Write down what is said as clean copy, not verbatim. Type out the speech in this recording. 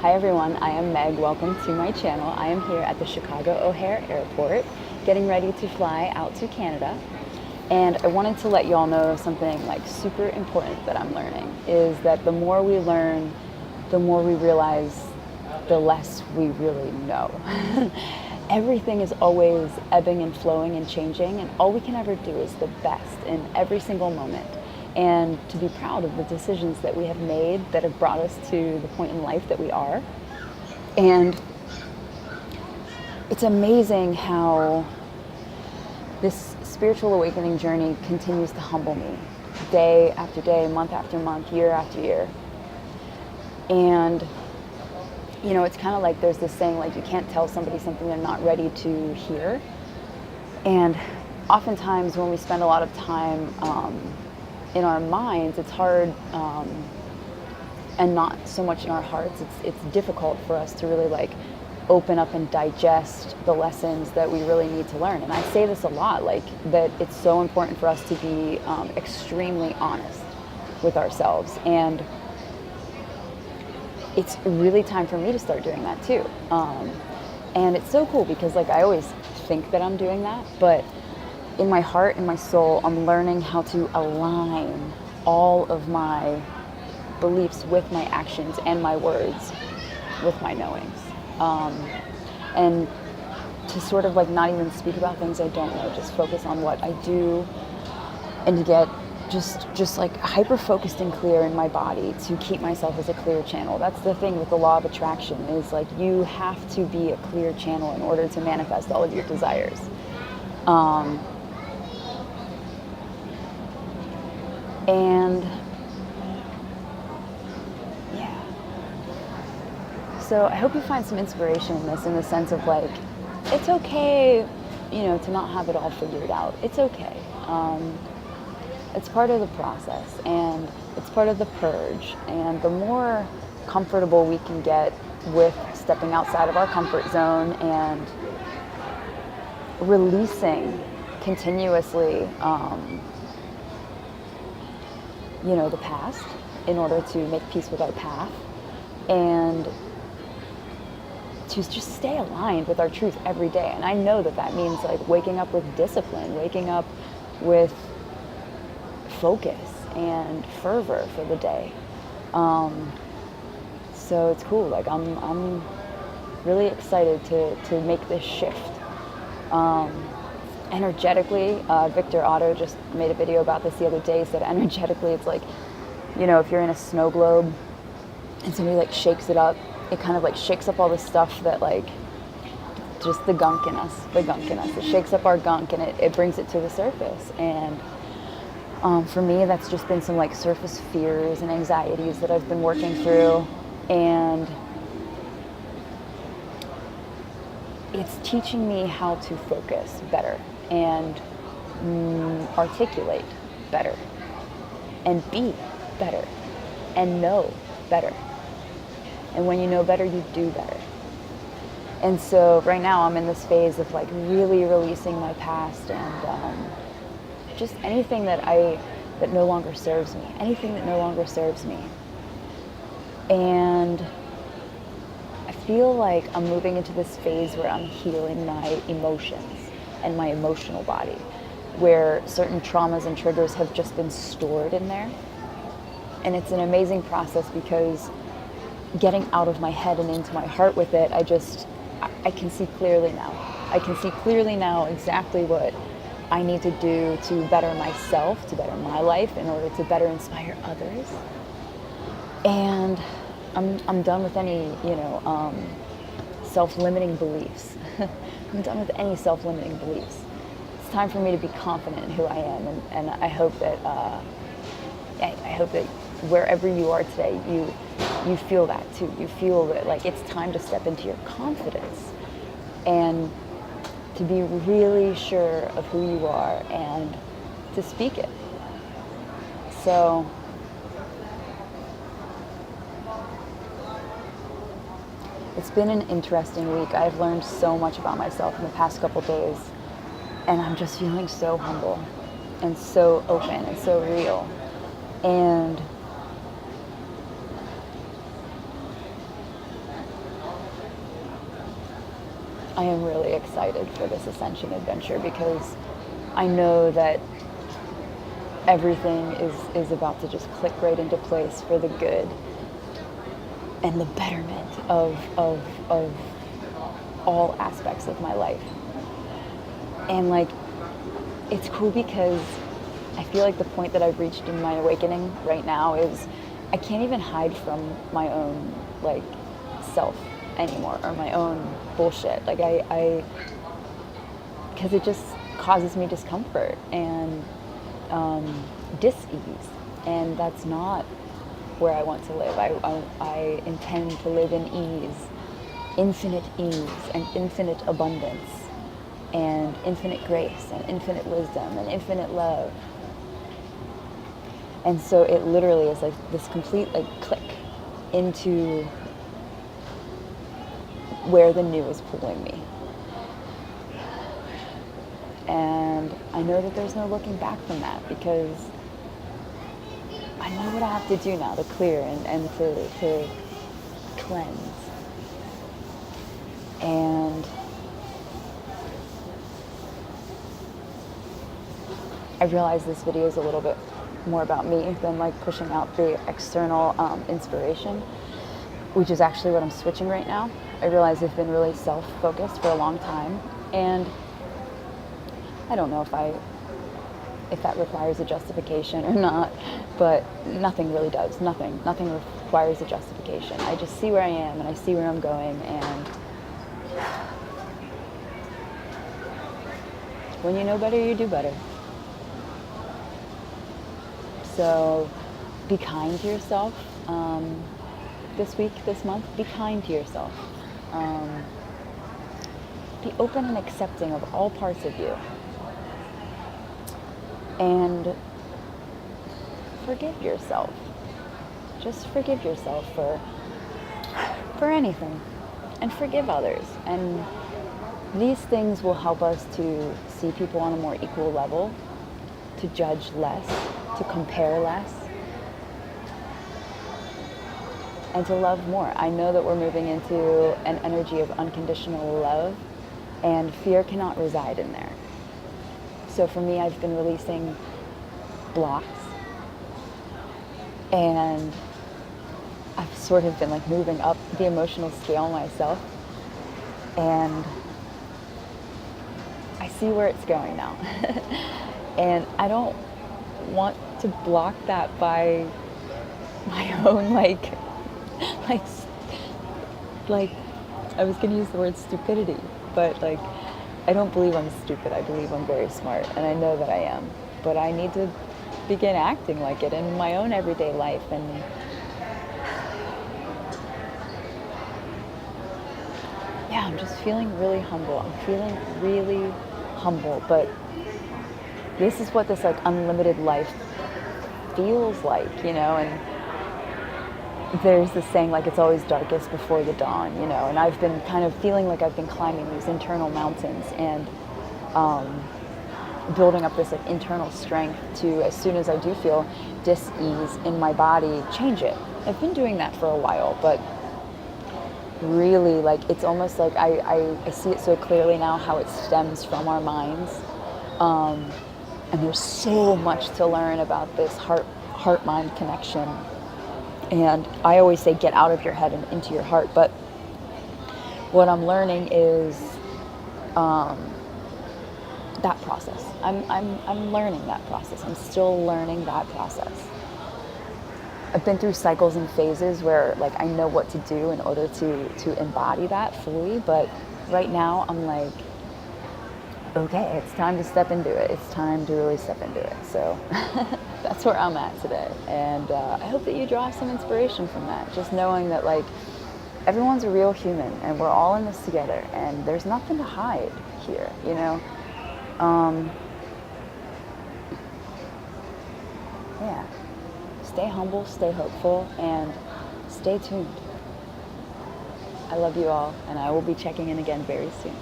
Hi everyone, I am Meg. Welcome to my channel. I am here at the Chicago O'Hare Airport getting ready to fly out to Canada. And I wanted to let you all know something like super important that I'm learning is that the more we learn, the more we realize the less we really know. Everything is always ebbing and flowing and changing, and all we can ever do is the best in every single moment. And to be proud of the decisions that we have made that have brought us to the point in life that we are. And it's amazing how this spiritual awakening journey continues to humble me day after day, month after month, year after year. And you know, it's kind of like there's this saying, like, you can't tell somebody something they're not ready to hear. And oftentimes when we spend a lot of time in our minds, it's hard, and not so much in our hearts, it's difficult for us to really like open up and digest the lessons that we really need to learn. And I say this a lot, like that it's so important for us to be extremely honest with ourselves. And it's really time for me to start doing that too. And it's so cool because like I always think that I'm doing that, but in my heart and my soul, I'm learning how to align all of my beliefs with my actions and my words with my knowings. And to sort of like not even speak about things I don't know, just focus on what I do, and to get just like hyper focused and clear in my body to keep myself as a clear channel. That's the thing with the law of attraction, is like you have to be a clear channel in order to manifest all of your desires. And yeah, so I hope you find some inspiration in this, in the sense of like, it's okay, you know, to not have it all figured out. It's okay. It's part of the process, and it's part of the purge. And the more comfortable we can get with stepping outside of our comfort zone and releasing continuously, you know, the past in order to make peace with our path, and to just stay aligned with our truth every day. And I know that that means like waking up with discipline, waking up with focus and fervor for the day. So it's cool. Like I'm really excited to make this shift. Energetically, Victor Otto just made a video about this the other day. He said energetically, it's like, you know, if you're in a snow globe and somebody like shakes it up, it kind of like shakes up all the stuff that like, just the gunk in us. It shakes up our gunk and it brings it to the surface. And for me, that's just been some like surface fears and anxieties that I've been working through. And it's teaching me how to focus better and articulate better and be better and know better. And when you know better, you do better. And so right now I'm in this phase of like really releasing my past and just anything that no longer serves me, And I feel like I'm moving into this phase where I'm healing my emotions and my emotional body, where certain traumas and triggers have just been stored in there. And it's an amazing process because getting out of my head and into my heart with it, I can see clearly now. I can see clearly now exactly what I need to do to better myself, to better my life, in order to better inspire others. And I'm done with any, you know, self-limiting beliefs. I'm done with any self-limiting beliefs. It's time for me to be confident in who I am, and I hope that wherever you are today, you feel that too. You feel that like it's time to step into your confidence and to be really sure of who you are and to speak it. So it's been an interesting week. I've learned so much about myself in the past couple days, and I'm just feeling so humble and so open and so real. And I am really excited for this ascension adventure because I know that everything is about to just click right into place for the good and the betterment of all aspects of my life. And like, it's cool because I feel like the point that I've reached in my awakening right now is I can't even hide from my own like self anymore, or my own bullshit. Like because it just causes me discomfort and dis-ease, and that's not where I want to live. I intend to live in ease, infinite ease and infinite abundance and infinite grace and infinite wisdom and infinite love. And so it literally is like this complete like click into where the new is pulling me. And I know that there's no looking back from that, because I know what I have to do now to clear and to cleanse. And I realize this video is a little bit more about me than like pushing out the external inspiration, which is actually what I'm switching right now. I realize I've been really self-focused for a long time, and I don't know if that requires a justification or not, but nothing really does. Nothing requires a justification. I just see where I am and I see where I'm going, and when you know better, you do better. So be kind to yourself this week, this month. Be kind to yourself. Be open and accepting of all parts of you. And forgive yourself. Just forgive yourself for anything. And forgive others. And these things will help us to see people on a more equal level, to judge less, to compare less, and to love more. I know that we're moving into an energy of unconditional love, and fear cannot reside in there. So for me, I've been releasing blocks, and I've sort of been like moving up the emotional scale myself, and I see where it's going now. And I don't want to block that by my own like I was gonna use the word stupidity, but like I don't believe I'm stupid. I believe I'm very smart, and I know that I am. But I need to begin acting like it in my own everyday life. And yeah, I'm just feeling really humble. I'm feeling really humble, but this is what this like unlimited life feels like, you know. And there's this saying, like, it's always darkest before the dawn, you know. And I've been kind of feeling like I've been climbing these internal mountains and building up this like internal strength to, as soon as I do feel dis-ease in my body, change it. I've been doing that for a while, but really, like, it's almost like I see it so clearly now how it stems from our minds. And there's so much to learn about this heart-mind connection. And I always say get out of your head and into your heart, but what I'm learning is that process. I'm learning that process. I'm still learning that process. I've been through cycles and phases where like I know what to do in order to embody that fully, but right now I'm like, okay, it's time to step into it. It's time to really step into it. So that's where I'm at today. And I hope that you draw some inspiration from that. Just knowing that like everyone's a real human and we're all in this together and there's nothing to hide here, you know? Yeah. Stay humble, stay hopeful, and stay tuned. I love you all, and I will be checking in again very soon.